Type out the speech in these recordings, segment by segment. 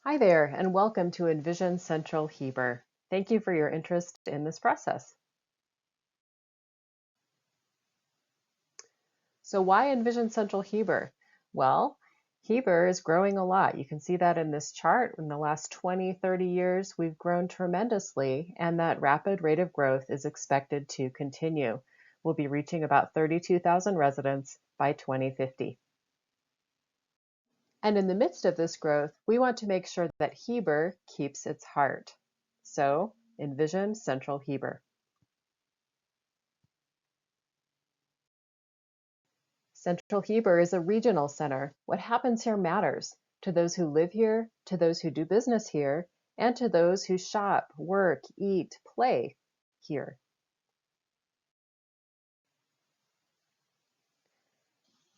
Hi there, and welcome to Envision Central Heber. Thank you for your interest in this process. So why Envision Central Heber? Well, Heber is growing a lot. You can see that in this chart. In the last 20, 30 years, we've grown tremendously, and that rapid rate of growth is expected to continue. We'll be reaching about 32,000 residents by 2050. And in the midst of this growth, we want to make sure that Heber keeps its heart. So, Envision Central Heber. Central Heber is a regional center. What happens here matters to those who live here, to those who do business here, and to those who shop, work, eat, play here.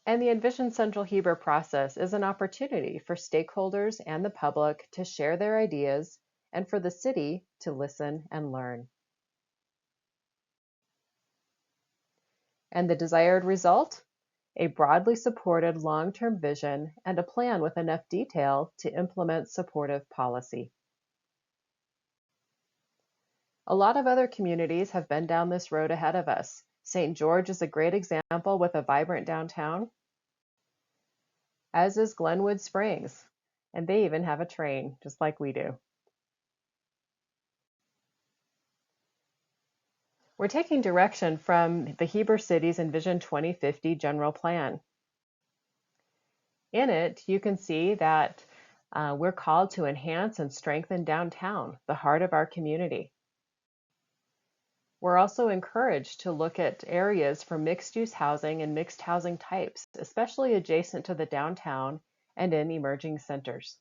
And the Envision Central Heber process is an opportunity for stakeholders and the public to share their ideas and for the city to listen and learn. And the desired result? A broadly supported long-term vision and a plan with enough detail to implement supportive policy. A lot of other communities have been down this road ahead of us. St. George is a great example with a vibrant downtown, as is Glenwood Springs, and they even have a train, just like we do. We're taking direction from the Heber City's Envision 2050 general plan. In it, you can see that we're called to enhance and strengthen downtown, the heart of our community. We're also encouraged to look at areas for mixed-use housing and mixed housing types, especially adjacent to the downtown and in emerging centers.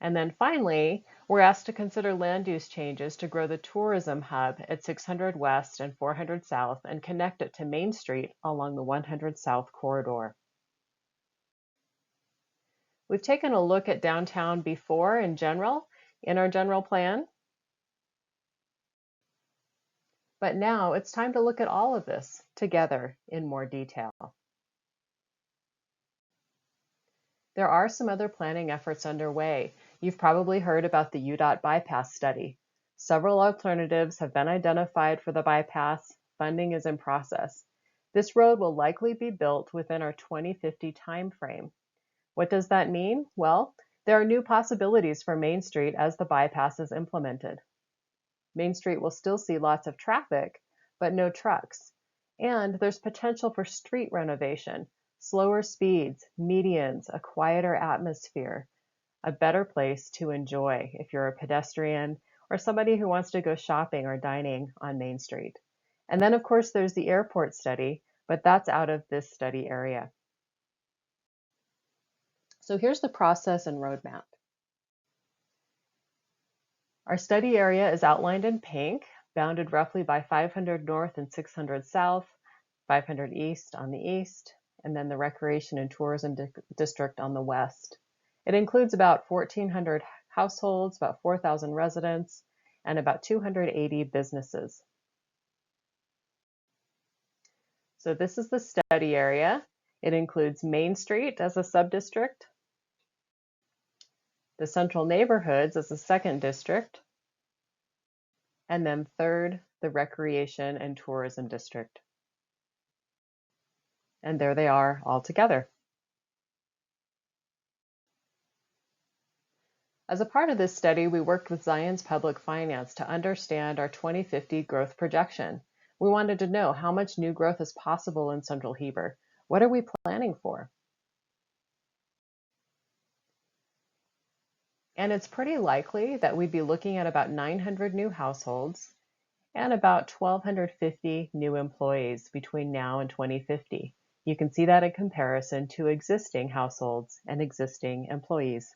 And then finally, we're asked to consider land use changes to grow the tourism hub at 600 West and 400 South and connect it to Main Street along the 100 South corridor. We've taken a look at downtown before in general in our general plan. But now it's time to look at all of this together in more detail. There are some other planning efforts underway. You've probably heard about the UDOT bypass study. Several alternatives have been identified for the bypass. Funding is in process. This road will likely be built within our 2050 timeframe. What does that mean? Well, there are new possibilities for Main Street as the bypass is implemented. Main Street will still see lots of traffic, but no trucks. And there's potential for street renovation, slower speeds, medians, a quieter atmosphere, a better place to enjoy if you're a pedestrian or somebody who wants to go shopping or dining on Main Street. And then, of course, there's the airport study, but that's out of this study area. So here's the process and roadmap. Our study area is outlined in pink, bounded roughly by 500 North and 600 South, 500 East on the east, and then the Recreation and Tourism District on the west. It includes about 1,400 households, about 4,000 residents, and about 280 businesses. So this is the study area. It includes Main Street as a sub-district, the central neighborhoods as a second district, and then third, the Recreation and Tourism District. And there they are all together. As a part of this study, we worked with Zions Public Finance to understand our 2050 growth projection. We wanted to know how much new growth is possible in Central Heber. What are we planning for? And it's pretty likely that we'd be looking at about 900 new households and about 1,250 new employees between now and 2050. You can see that in comparison to existing households and existing employees.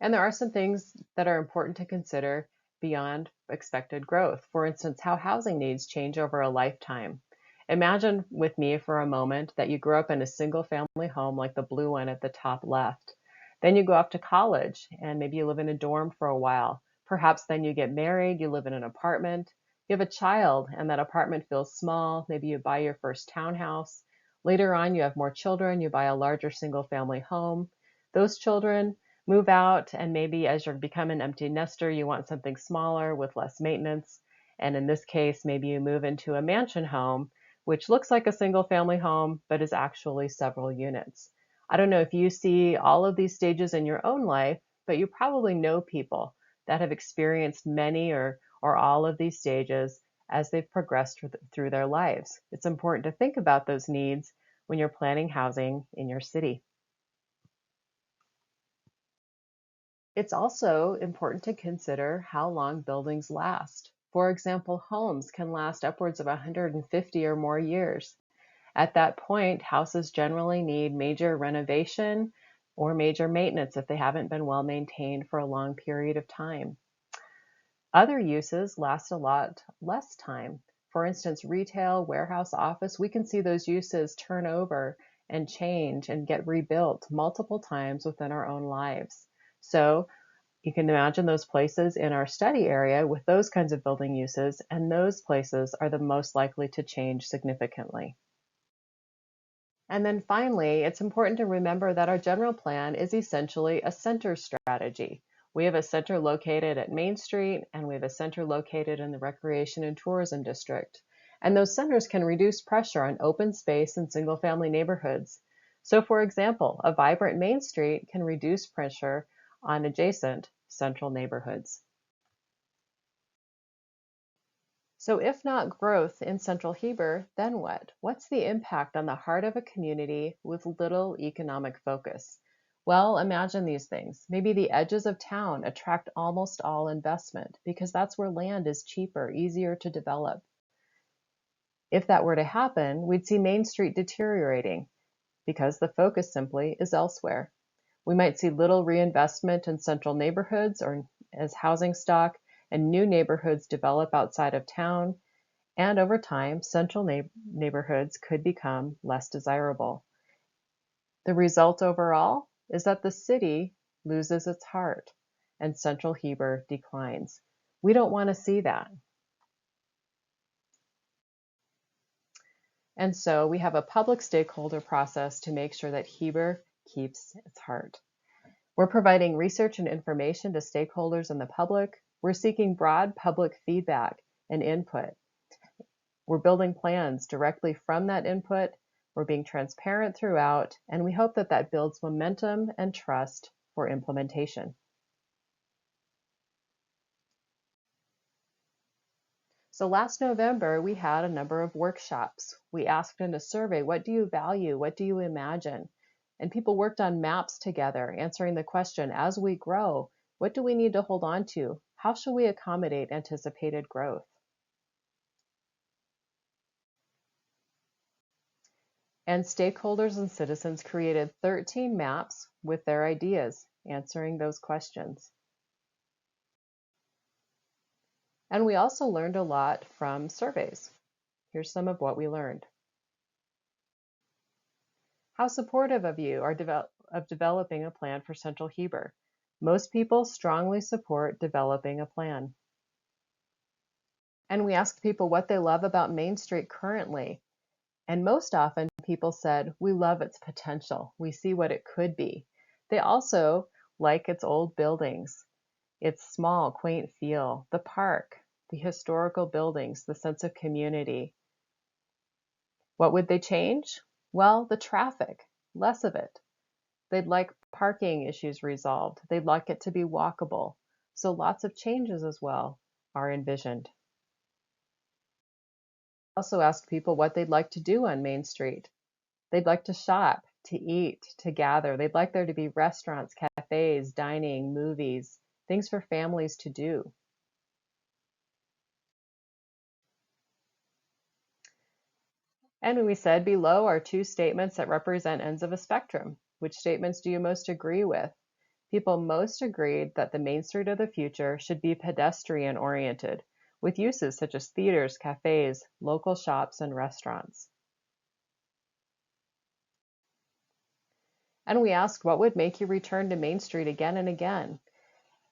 And there are some things that are important to consider beyond expected growth. For instance, how housing needs change over a lifetime. Imagine with me for a moment that you grew up in a single family home like the blue one at the top left. Then you go off to college and maybe you live in a dorm for a while. Perhaps then you get married, you live in an apartment, you have a child and that apartment feels small, maybe you buy your first townhouse. Later on, you have more children, you buy a larger single family home. Those children move out, and maybe as you become an empty nester, you want something smaller with less maintenance. And in this case, maybe you move into a mansion home, which looks like a single family home, but is actually several units. I don't know if you see all of these stages in your own life, but you probably know people that have experienced many or all of these stages as they've progressed through their lives. It's important to think about those needs when you're planning housing in your city. It's also important to consider how long buildings last. For example, homes can last upwards of 150 or more years. At that point, houses generally need major renovation or major maintenance if they haven't been well maintained for a long period of time. Other uses last a lot less time. For instance, retail, warehouse, office, we can see those uses turn over and change and get rebuilt multiple times within our own lives. So you can imagine those places in our study area with those kinds of building uses, and those places are the most likely to change significantly. And then finally, it's important to remember that our general plan is essentially a center strategy. We have a center located at Main Street, and we have a center located in the Recreation and Tourism District. And those centers can reduce pressure on open space and single-family neighborhoods. So for example, a vibrant Main Street can reduce pressure on adjacent central neighborhoods. So if not growth in central Heber, then what? What's the impact on the heart of a community with little economic focus? Well, imagine these things. Maybe the edges of town attract almost all investment because that's where land is cheaper, easier to develop. If that were to happen, we'd see Main Street deteriorating because the focus simply is elsewhere. We might see little reinvestment in central neighborhoods or as housing stock, and new neighborhoods develop outside of town, and over time, central neighborhoods could become less desirable. The result overall is that the city loses its heart and central Heber declines. We don't want to see that. And so we have a public stakeholder process to make sure that Heber keeps its heart. We're providing research and information to stakeholders and the public. We're seeking broad public feedback and input. We're building plans directly from that input. We're being transparent throughout, and we hope that that builds momentum and trust for implementation. So last November, we had a number of workshops. We asked in a survey, what do you value? What do you imagine? And people worked on maps together, answering the question, as we grow, what do we need to hold on to? How should we accommodate anticipated growth? And stakeholders and citizens created 13 maps with their ideas, answering those questions. And we also learned a lot from surveys. Here's some of what we learned. How supportive of you are of developing a plan for Central Heber? Most people strongly support developing a plan. And we asked people what they love about Main Street currently. And most often people said, we love its potential. We see what it could be. They also like its old buildings, its small, quaint feel, the park, the historical buildings, the sense of community. What would they change? Well, the traffic, less of it. They'd like parking issues resolved. They'd like it to be walkable. So lots of changes as well are envisioned. Also ask people what they'd like to do on Main Street. They'd like to shop, to eat, to gather. They'd like there to be restaurants, cafes, dining, movies, things for families to do. And we said below are two statements that represent ends of a spectrum. Which statements do you most agree with? People most agreed that the Main Street of the future should be pedestrian oriented, with uses such as theaters, cafes, local shops, and restaurants. And we asked what would make you return to Main Street again and again.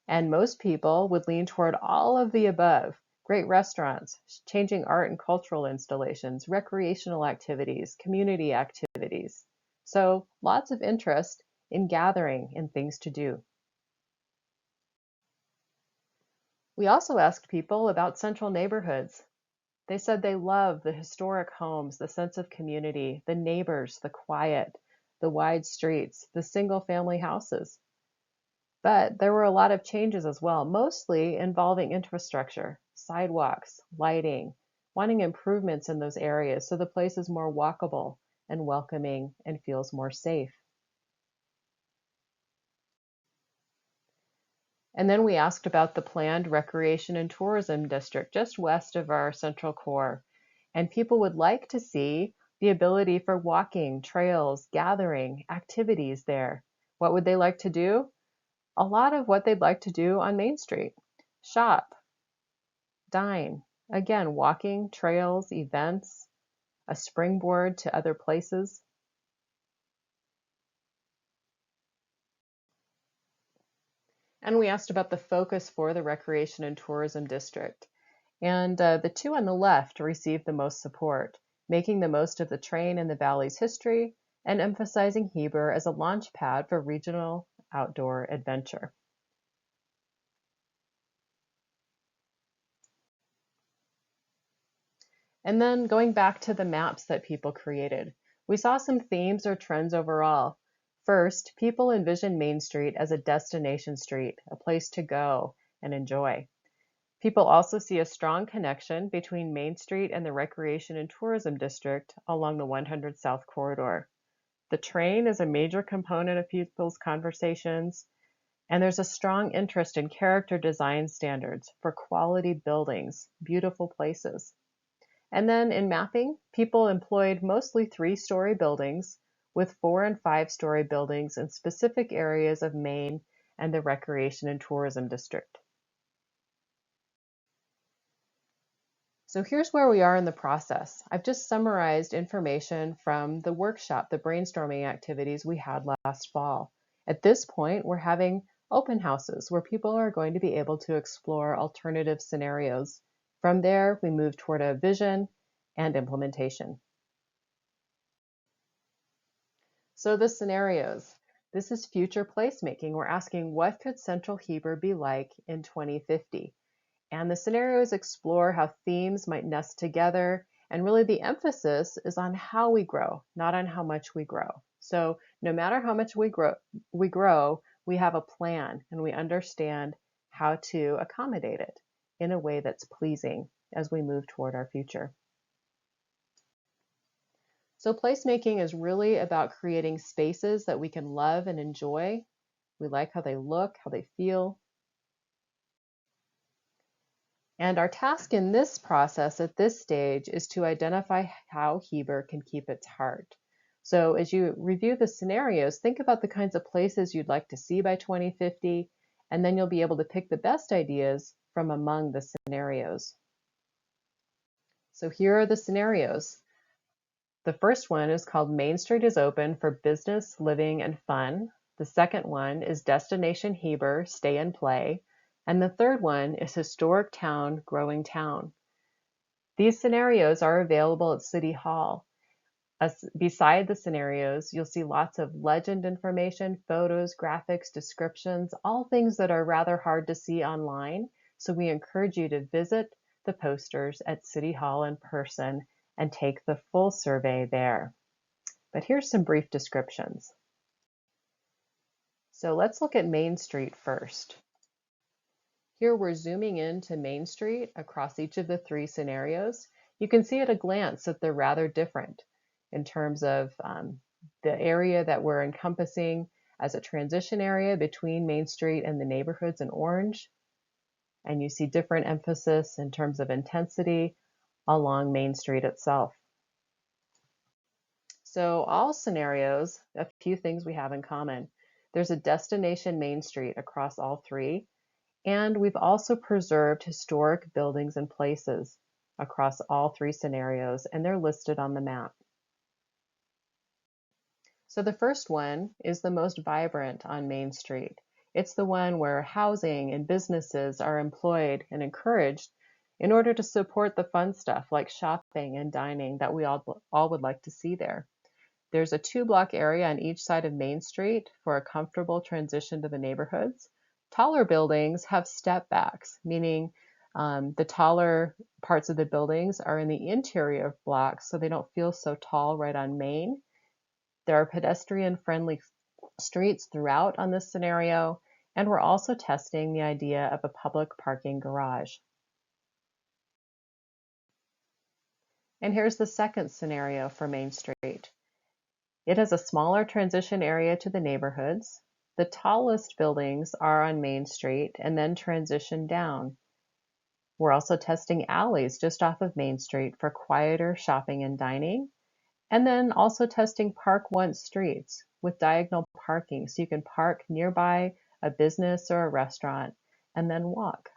And most people would lean toward all of the above. great restaurants, changing art and cultural installations, recreational activities, community activities. So lots of interest in gathering and things to do. We also asked people about central neighborhoods. They said they love the historic homes, the sense of community, the neighbors, the quiet, the wide streets, the single family houses. But there were a lot of changes as well, mostly involving infrastructure, sidewalks, lighting, wanting improvements in those areas so the place is more walkable and welcoming and feels more safe. And then we asked about the planned recreation and tourism district just west of our central core. And people would like to see the ability for walking, trails, gathering, activities there. What would they like to do? A lot of what they'd like to do on Main Street. Shop, dine. Again, walking, trails, events, a springboard to other places. And we asked about the focus for the Recreation and Tourism District. And the two on the left received the most support, making the most of the train and the valley's history and emphasizing Heber as a launch pad for regional outdoor adventure. And then going back to the maps that people created, we saw some themes or trends overall. First, people envision Main Street as a destination street, a place to go and enjoy. People also see a strong connection between Main Street and the Recreation and Tourism District along the 100 South Corridor. The train is a major component of people's conversations, and there's a strong interest in character design standards for quality buildings, beautiful places. And then in mapping, people employed mostly 3-story buildings with 4- and 5-story buildings in specific areas of Maine and the Recreation and Tourism District. So here's where we are in the process. I've just summarized information from the workshop, the brainstorming activities we had last fall. At this point, we're having open houses where people are going to be able to explore alternative scenarios. From there, we move toward a vision and implementation. So the scenarios. This is future placemaking. We're asking, what could Central Heber be like in 2050? And the scenarios explore how themes might nest together. And really the emphasis is on how we grow, not on how much we grow. So no matter how much we grow, we have a plan and we understand how to accommodate it in a way that's pleasing as we move toward our future. So placemaking is really about creating spaces that we can love and enjoy. We like how they look, how they feel. And our task in this process at this stage is to identify how Heber can keep its heart. So as you review the scenarios, think about the kinds of places you'd like to see by 2050, and then you'll be able to pick the best ideas from among the scenarios. So here are the scenarios. The first one is called Main Street is Open for Business, Living, and Fun. The second one is Destination Heber, Stay and Play. And the third one is Historic Town, Growing Town. These scenarios are available at City Hall. Beside the scenarios, you'll see lots of legend information, photos, graphics, descriptions, all things that are rather hard to see online. So we encourage you to visit the posters at City Hall in person and take the full survey there. But here's some brief descriptions. So let's look at Main Street first. Here we're zooming into Main Street across each of the 3 scenarios. You can see at a glance that they're rather different in terms of the area that we're encompassing as a transition area between Main Street and the neighborhoods in orange. And you see different emphasis in terms of intensity along Main Street itself. So all scenarios, a few things we have in common. There's a destination Main Street across all 3. And we've also preserved historic buildings and places across all 3 scenarios, and they're listed on the map. So the first one is the most vibrant on Main Street. It's the one where housing and businesses are employed and encouraged in order to support the fun stuff like shopping and dining that we all would like to see there. There's a 2-block area on each side of Main Street for a comfortable transition to the neighborhoods. Taller buildings have step backs, meaning the taller parts of the buildings are in the interior of blocks so they don't feel so tall right on Main. There are pedestrian-friendly streets throughout on this scenario, and we're also testing the idea of a public parking garage. And here's the second scenario for Main Street. It has a smaller transition area to the neighborhoods. The tallest buildings are on Main Street and then transition down. We're also testing alleys just off of Main Street for quieter shopping and dining, and then also testing park once streets with diagonal parking so you can park nearby a business or a restaurant and then walk.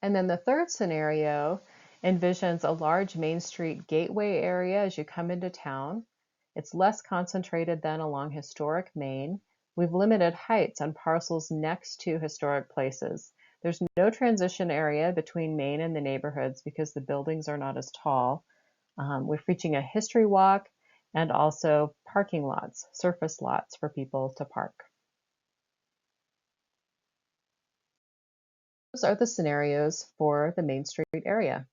And then the third scenario envisions a large Main Street gateway area as you come into town. It's less concentrated than along historic Main. We've limited heights on parcels next to historic places. There's no transition area between Main and the neighborhoods because the buildings are not as tall. We're featuring a history walk and also parking lots, surface lots for people to park. Those are the scenarios for the Main Street area.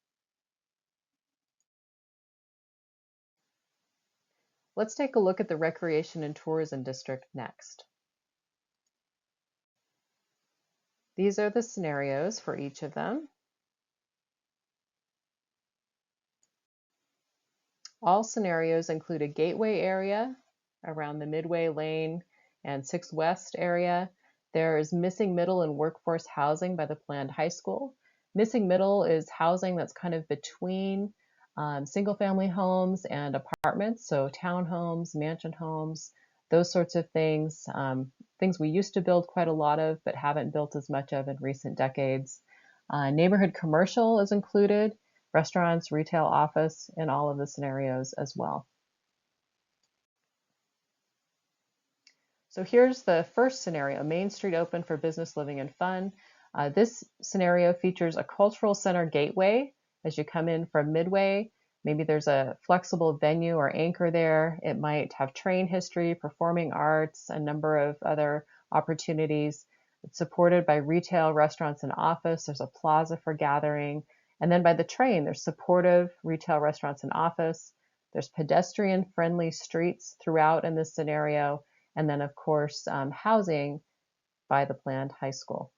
Let's take a look at the Recreation and Tourism District next. These are the scenarios for each of them. All scenarios include a gateway area around the Midway Lane and 6 West area. There is missing middle and workforce housing by the planned high school. Missing middle is housing that's kind of between single-family homes and apartments, so townhomes, mansion homes, those sorts of things, things we used to build quite a lot of but haven't built as much of in recent decades. Neighborhood commercial is included, restaurants, retail, office in all of the scenarios as well. So here's the first scenario, Main Street open for business, living, and fun. This scenario features a cultural center gateway as you come in from Midway. Maybe there's a flexible venue or anchor there. It might have train history, performing arts, a number of other opportunities. It's supported by retail, restaurants, and office. There's a plaza for gathering. And then by the train, there's supportive retail, restaurants, and office. There's pedestrian-friendly streets throughout in this scenario. And then, of course, housing by the planned high school.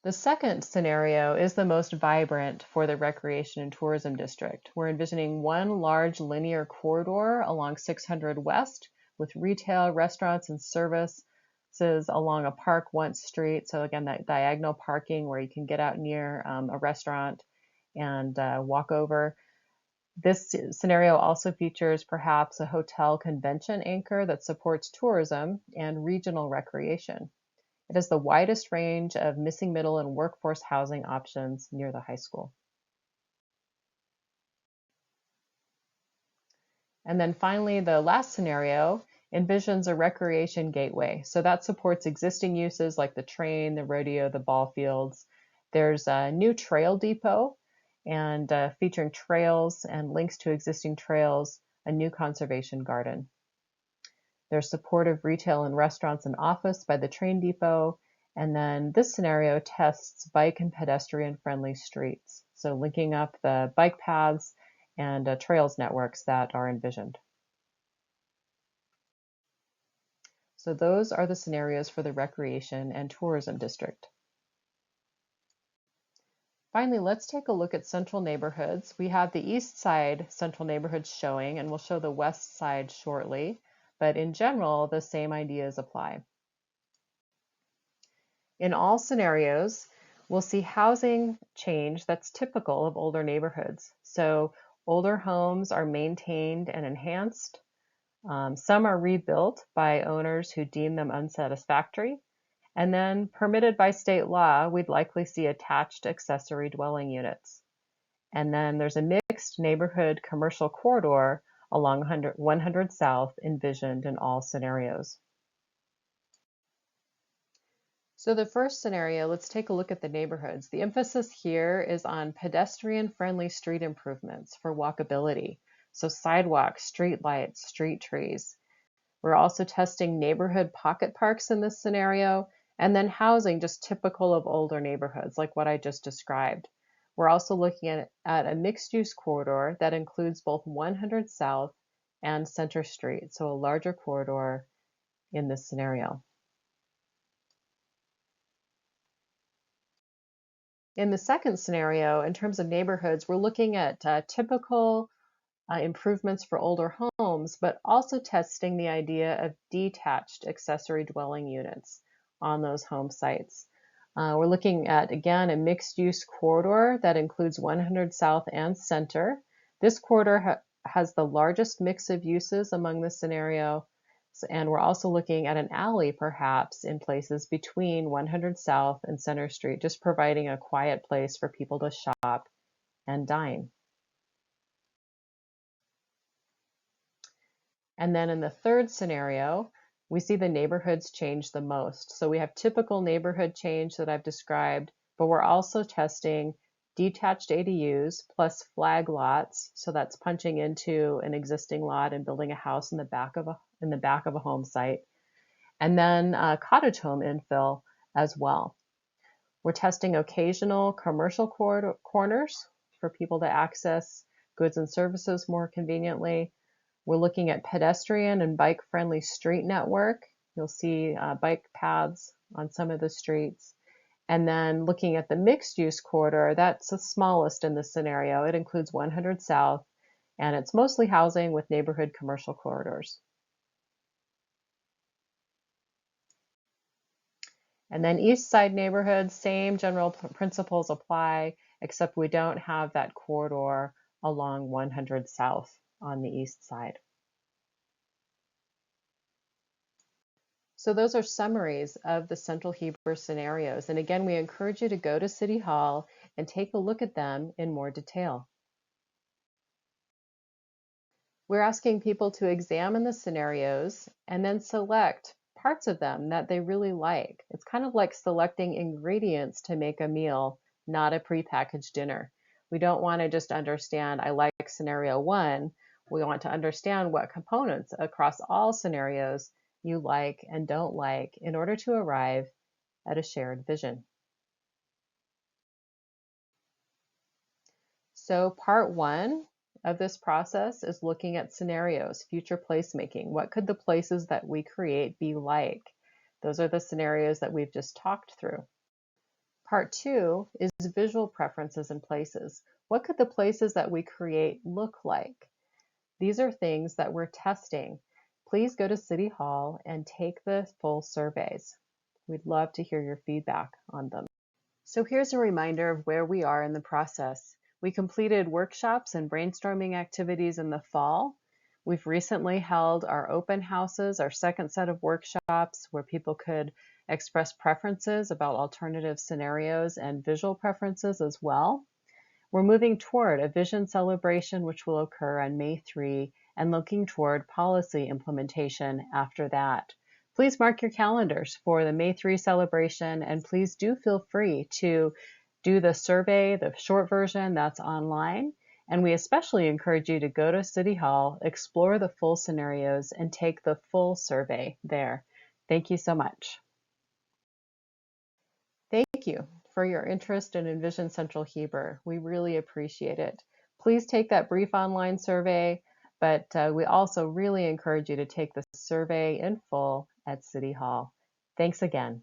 The second scenario is the most vibrant for the Recreation and Tourism District. We're envisioning one large linear corridor along 600 West with retail, restaurants, and services along a park once street. So again, that diagonal parking where you can get out near a restaurant and walk over. This scenario also features perhaps a hotel convention anchor that supports tourism and regional recreation. It has the widest range of missing middle and workforce housing options near the high school. And then finally, the last scenario envisions a recreation gateway. So that supports existing uses like the train, the rodeo, the ball fields. There's a new trail depot and featuring trails and links to existing trails, a new conservation garden. There's supportive retail and restaurants and office by the train depot. And then this scenario tests bike and pedestrian-friendly streets. So linking up the bike paths and trails networks that are envisioned. So those are the scenarios for the Recreation and Tourism District. Finally, let's take a look at central neighborhoods. We have the east side central neighborhoods showing, and we'll show the west side shortly. But in general, the same ideas apply. In all scenarios, we'll see housing change that's typical of older neighborhoods. So older homes are maintained and enhanced. Some are rebuilt by owners who deem them unsatisfactory. And then permitted by state law, we'd likely see attached accessory dwelling units. And then there's a mixed neighborhood commercial corridor along 100 South envisioned in all scenarios. So the first scenario, let's take a look at the neighborhoods. The emphasis here is on pedestrian-friendly street improvements for walkability. So sidewalks, street lights, street trees. We're also testing neighborhood pocket parks in this scenario, and then housing just typical of older neighborhoods, like what I just described. We're also looking at a mixed-use corridor that includes both 100 South and Center Street, so a larger corridor in this scenario. In the second scenario, in terms of neighborhoods, we're looking at typical improvements for older homes, but also testing the idea of detached accessory dwelling units on those home sites. We're looking at, again, a mixed-use corridor that includes 100 South and Center. This corridor has the largest mix of uses among the scenario, and we're also looking at an alley, perhaps, in places between 100 South and Center Street, just providing a quiet place for people to shop and dine. And then in the third scenario, we see the neighborhoods change the most. So we have typical neighborhood change that I've described, but we're also testing detached ADUs plus flag lots. So that's punching into an existing lot and building a house in the back of a home site. And then cottage home infill as well. We're testing occasional commercial corners for people to access goods and services more conveniently. We're looking at pedestrian and bike-friendly street network. You'll see bike paths on some of the streets. And then looking at the mixed-use corridor, that's the smallest in this scenario. It includes 100 South, and it's mostly housing with neighborhood commercial corridors. And then East Side neighborhoods, same general principles apply, except we don't have that corridor along 100 South on the east side. So those are summaries of the Central Heber scenarios. And again, we encourage you to go to City Hall and take a look at them in more detail. We're asking people to examine the scenarios and then select parts of them that they really like. It's kind of like selecting ingredients to make a meal, not a prepackaged dinner. We don't want to just understand, I like scenario one. We want to understand what components across all scenarios you like and don't like in order to arrive at a shared vision. So part one of this process is looking at scenarios, future placemaking. What could the places that we create be like? Those are the scenarios that we've just talked through. Part two is visual preferences and places. What could the places that we create look like? These are things that we're testing. Please go to City Hall and take the full surveys. We'd love to hear your feedback on them. So here's a reminder of where we are in the process. We completed workshops and brainstorming activities in the fall. We've recently held our open houses, our second set of workshops where people could express preferences about alternative scenarios and visual preferences as well. We're moving toward a vision celebration, which will occur on May 3, and looking toward policy implementation after that. Please mark your calendars for the May 3 celebration, and please do feel free to do the survey, the short version that's online. And we especially encourage you to go to City Hall, explore the full scenarios, and take the full survey there. Thank you so much. Thank you for your interest in Envision Central Heber. We really appreciate it. Please take that brief online survey, but we also really encourage you to take the survey in full at City Hall. Thanks again.